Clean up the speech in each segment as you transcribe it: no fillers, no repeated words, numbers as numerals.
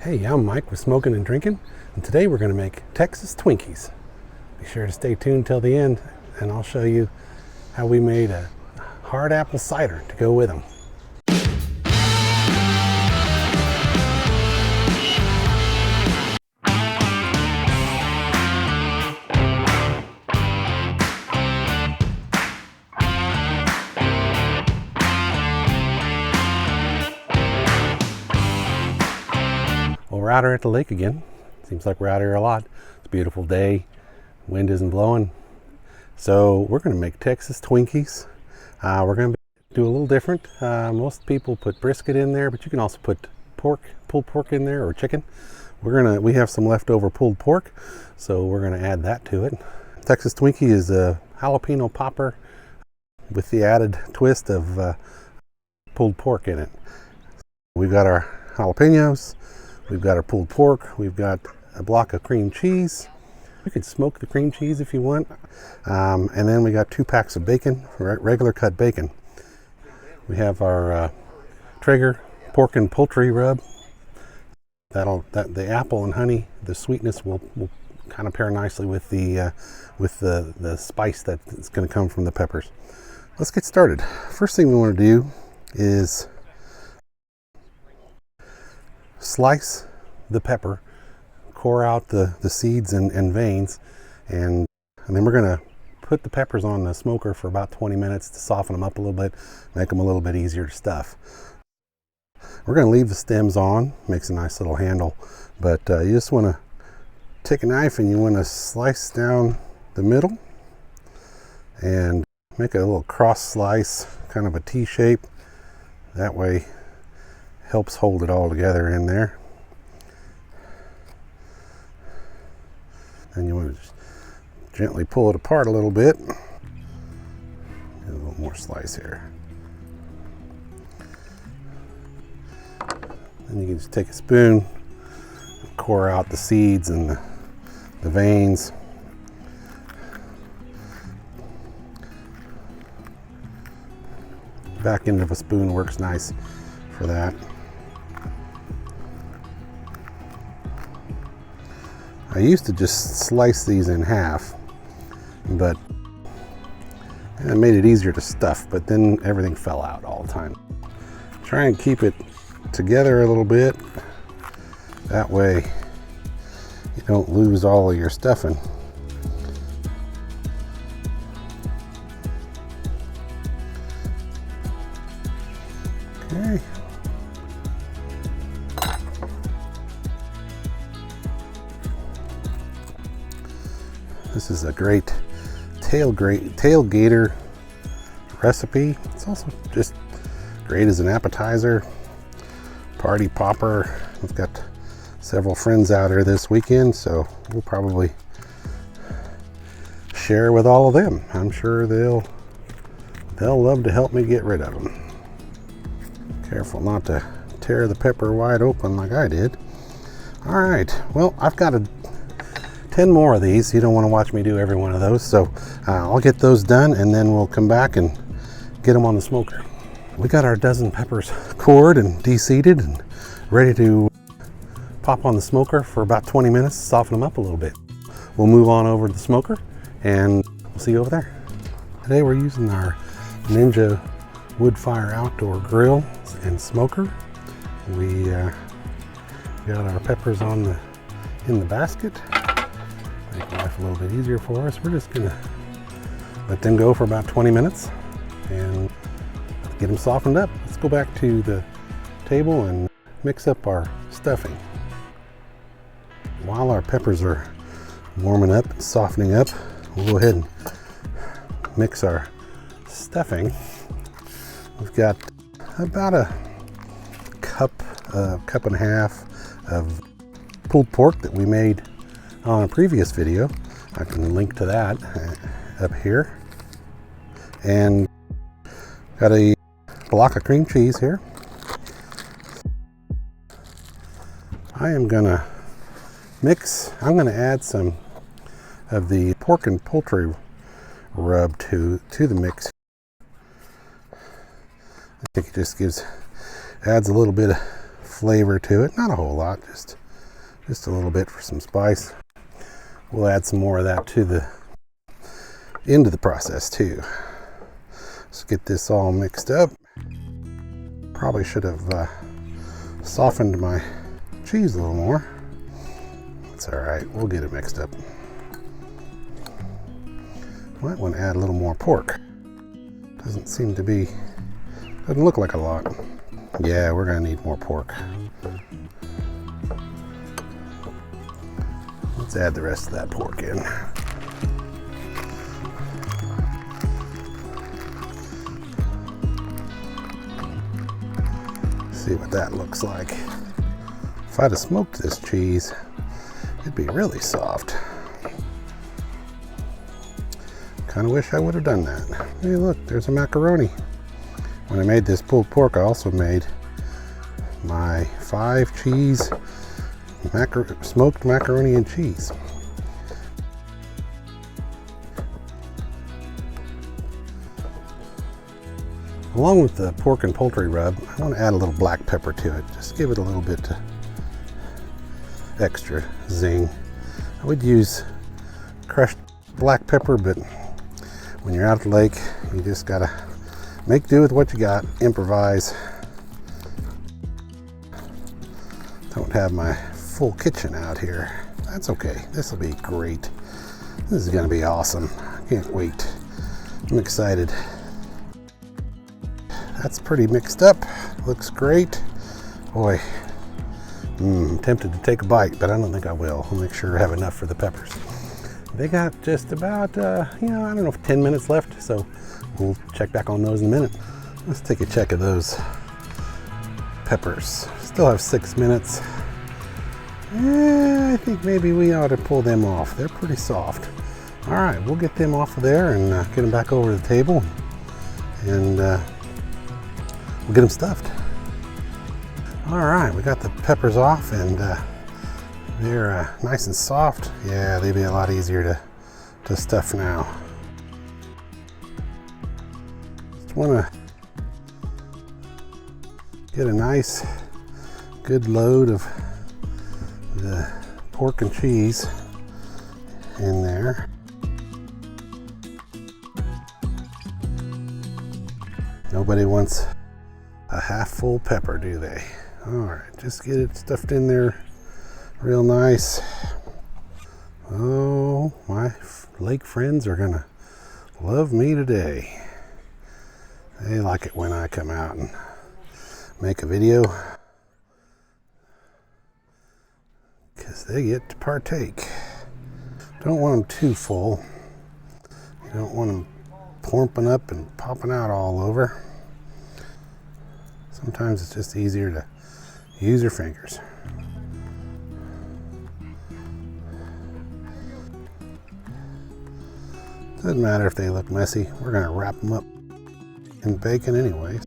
Hey, I'm Mike with Smokin and Drinkin, and today we're going to make Texas Twinkies. Be sure to stay tuned till the end, and I'll show you how we made a hard apple cider to go with them. Well, we're out here at the lake again. Seems like we're out here a lot. It's a beautiful day. Wind isn't blowing. So we're going to make Texas Twinkies. We're going to do a little different. Most people put brisket in there, but you can also put pork, pulled pork in there, or chicken. We have some leftover pulled pork, so we're going to add that to it. Texas Twinkie is a jalapeno popper with the added twist of pulled pork in it. We've got our jalapenos. We've got our pulled pork. We've got a block of cream cheese. You can smoke the cream cheese if you want. And then we got 2 packs of bacon, regular cut bacon. We have our Traeger pork and poultry rub. The apple and honey, the sweetness will kind of pair nicely with the spice that's going to come from the peppers. Let's get started. First thing we want to do is slice the pepper, core out the seeds and veins, and then we're going to put the peppers on the smoker for about 20 minutes to soften them up a little bit, make them a little bit easier to stuff. We're going to leave the stems on, makes a nice little handle, but you just want to take a knife and you want to slice down the middle and make a little cross slice, kind of a T shape. That way helps hold it all together in there. And you want to just gently pull it apart a little bit. Get a little more slice here. Then you can just take a spoon and core out the seeds and the veins. Back end of a spoon works nice for that. I used to just slice these in half, but it made it easier to stuff, but then everything fell out all the time. Try and keep it together a little bit. That way you don't lose all of your stuffing. Okay. This is a great tailgater recipe. It's also just great as an appetizer, party popper. We've got several friends out here this weekend, so we'll probably share with all of them. I'm sure they'll love to help me get rid of them. Careful not to tear the pepper wide open like I did. All right, well, I've got 10 more of these. You don't want to watch me do every one of those, so I'll get those done and then we'll come back and get them on the smoker. We got our dozen peppers cored and de-seeded and ready to pop on the smoker for about 20 minutes, soften them up a little bit. We'll move on over to the smoker and we'll see you over there. Today we're using our Ninja Woodfire Outdoor Grill and smoker. We got our peppers in the basket. Make life a little bit easier for us. We're just gonna let them go for about 20 minutes and get them softened up. Let's go back to the table and mix up our stuffing. While our peppers are warming up and softening up, we'll go ahead and mix our stuffing. We've got about a cup and a half of pulled pork that we made on a previous video. I can link to that up here. And got a block of cream cheese here. I'm gonna add some of the pork and poultry rub to the mix. I think it just adds a little bit of flavor to it. Not a whole lot, just a little bit for some spice. We'll add some more of that to the into the process too. Let's get this all mixed up. Probably should have softened my cheese a little more. It's all right, we'll get it mixed up. Might want to add a little more pork. Doesn't look like a lot. Yeah, we're gonna need more pork. Let's add the rest of that pork in. See what that looks like. If I'd have smoked this cheese, it'd be really soft. Kind of wish I would have done that. Hey look, there's a macaroni. When I made this pulled pork, I also made my 5 cheese smoked macaroni and cheese. Along with the pork and poultry rub, I want to add a little black pepper to it. Just give it a little bit extra zing. I would use crushed black pepper, but when you're out at the lake, you just gotta make do with what you got, improvise. Don't have my full kitchen out here. That's okay, this will be great. This is gonna be awesome. I can't wait. I'm excited. That's pretty mixed up, looks great. Boy, I'm tempted to take a bite, but I don't think I will. I'll make sure I have enough for the peppers. They got just about, I don't know, 10 minutes left, so we'll check back on those in a minute. Let's take a check of those peppers. Still have 6 minutes. I think maybe we ought to pull them off. They're pretty soft. All right, we'll get them off of there and get them back over to the table, and we'll get them stuffed. All right, we got the peppers off, and they're nice and soft. Yeah, they'd be a lot easier to stuff now. Just want to get a nice, good load of the pork and cheese in there. Nobody wants a half full pepper, do they? All right, just get it stuffed in there real nice. Oh, my lake friends are gonna love me today. They like it when I come out and make a video, because they get to partake. Don't want them too full. You don't want them plumping up and popping out all over. Sometimes it's just easier to use your fingers. Doesn't matter if they look messy. We're gonna wrap them up in bacon anyway.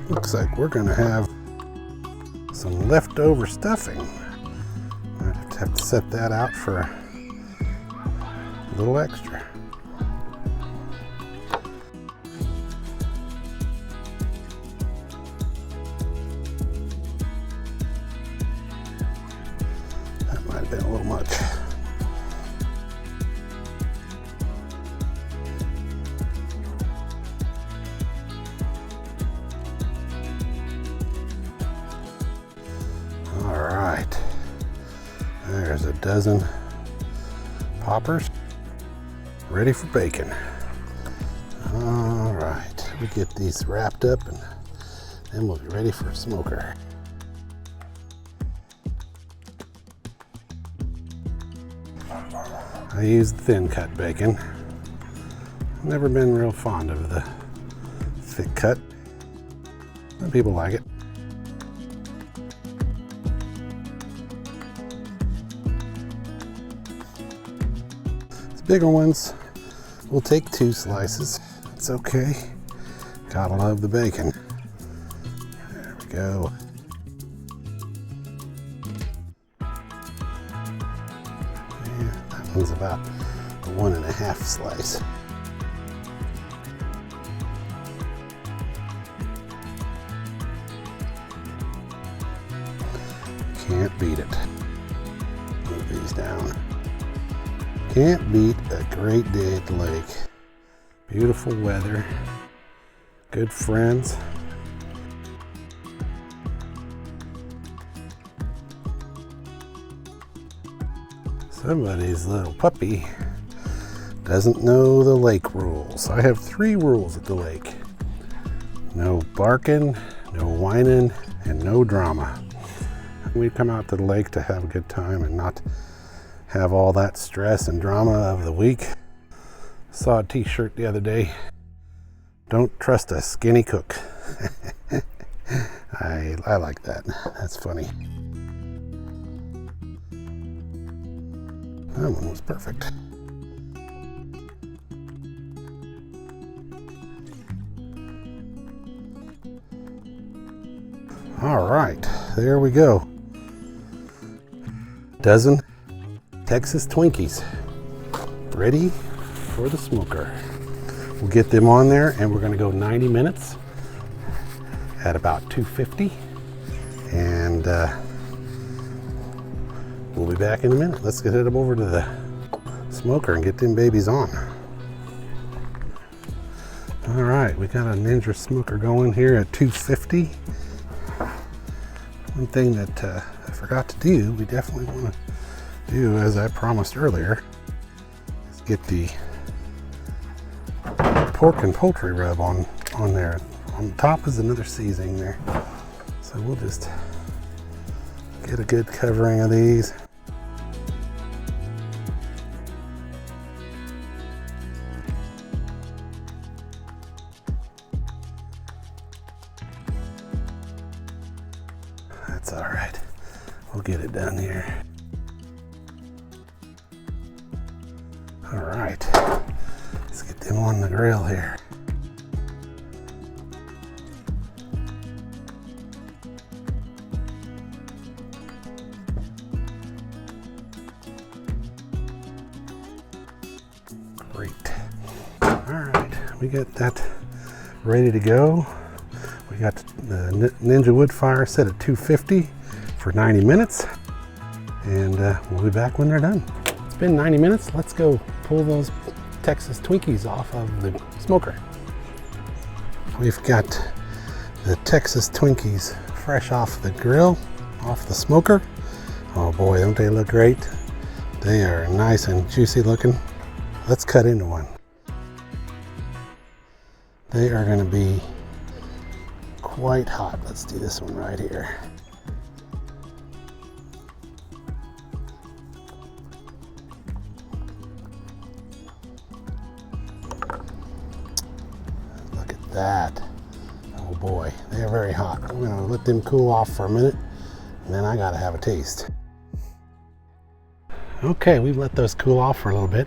Looks like we're gonna have some leftover stuffing. I have to set that out for a little extra. That might have been a little much. There's a dozen poppers ready for bacon. All right, we get these wrapped up and then we'll be ready for a smoker. I use the thin cut bacon. Never been real fond of the thick cut. Some people like it. Bigger ones, we'll take 2 slices. It's okay. Gotta love the bacon. There we go. bacon's about 1.5 slice. Can't beat it. Move these down. Can't beat a great day at the lake. Beautiful weather, good friends. Somebody's little puppy doesn't know the lake rules. I have 3 rules at the lake. No barking, no whining, and no drama. We come out to the lake to have a good time and not have all that stress and drama of the week. Saw a t-shirt the other day. Don't trust a skinny cook. I like that. That's funny. That one was perfect. All right, there we go. Dozen Texas Twinkies ready for the smoker. We'll get them on there and we're gonna go 90 minutes at about 250. And we'll be back in a minute. Let's get it over to the smoker and get them babies on. All right, we got a Ninja smoker going here at 250. One thing that I forgot to do, we definitely want to do, as I promised earlier, is get the pork and poultry rub on there. On the top is another seasoning there. So we'll just get a good covering of these. That's all right. We'll get it done here. All right. Let's get them on the grill here. Great. All right, we got that ready to go. We got the Ninja Woodfire set at 250 for 90 minutes, and we'll be back when they're done. It's been 90 minutes. Let's go pull those Texas Twinkies off of the smoker. We've got the Texas Twinkies fresh off the grill, off the smoker. Oh boy, don't they look great? They are nice and juicy looking. Let's cut into one. They are going to be quite hot. Let's do this one right here. Look at that. Oh boy, they are very hot. I'm going to let them cool off for a minute, and then I got to have a taste. Okay, we've let those cool off for a little bit.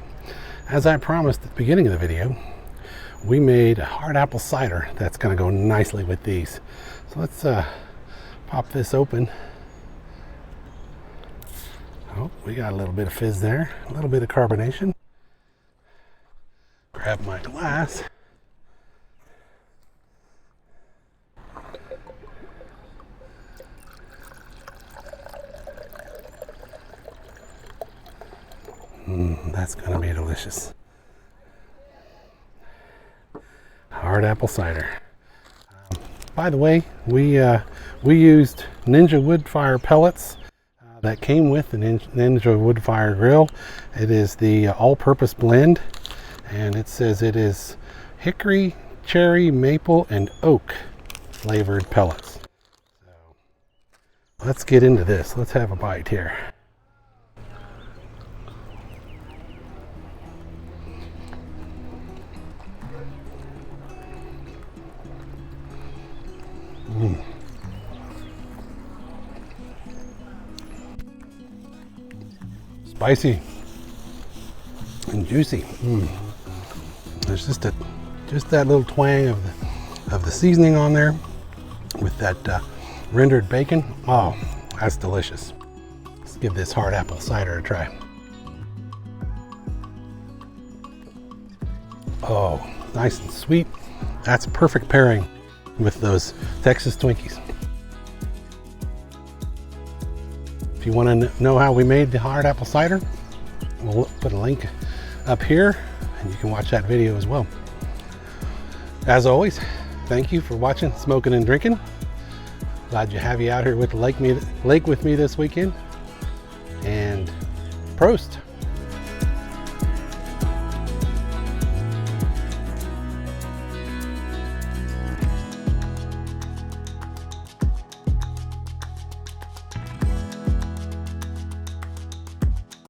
As I promised at the beginning of the video, we made a hard apple cider that's going to go nicely with these. So let's pop this open. Oh, we got a little bit of fizz there, a little bit of carbonation. Grab my glass. That's going to be delicious. Hard apple cider. By the way, we used Ninja Woodfire pellets that came with the Ninja Woodfire Grill. It is the all-purpose blend, and it says it is hickory, cherry, maple, and oak flavored pellets. So let's get into this. Let's have a bite here. Spicy and juicy. There's just that little twang of the seasoning on there with that rendered bacon. Oh, that's delicious. Let's give this hard apple cider a try. Oh, nice and sweet. That's a perfect pairing with those Texas Twinkies. If you want to know how we made the hard apple cider, we'll put a link up here and you can watch that video as well. As always, thank you for watching Smokin' and Drinkin'. Glad to have you out here with the lake with me this weekend. And Prost.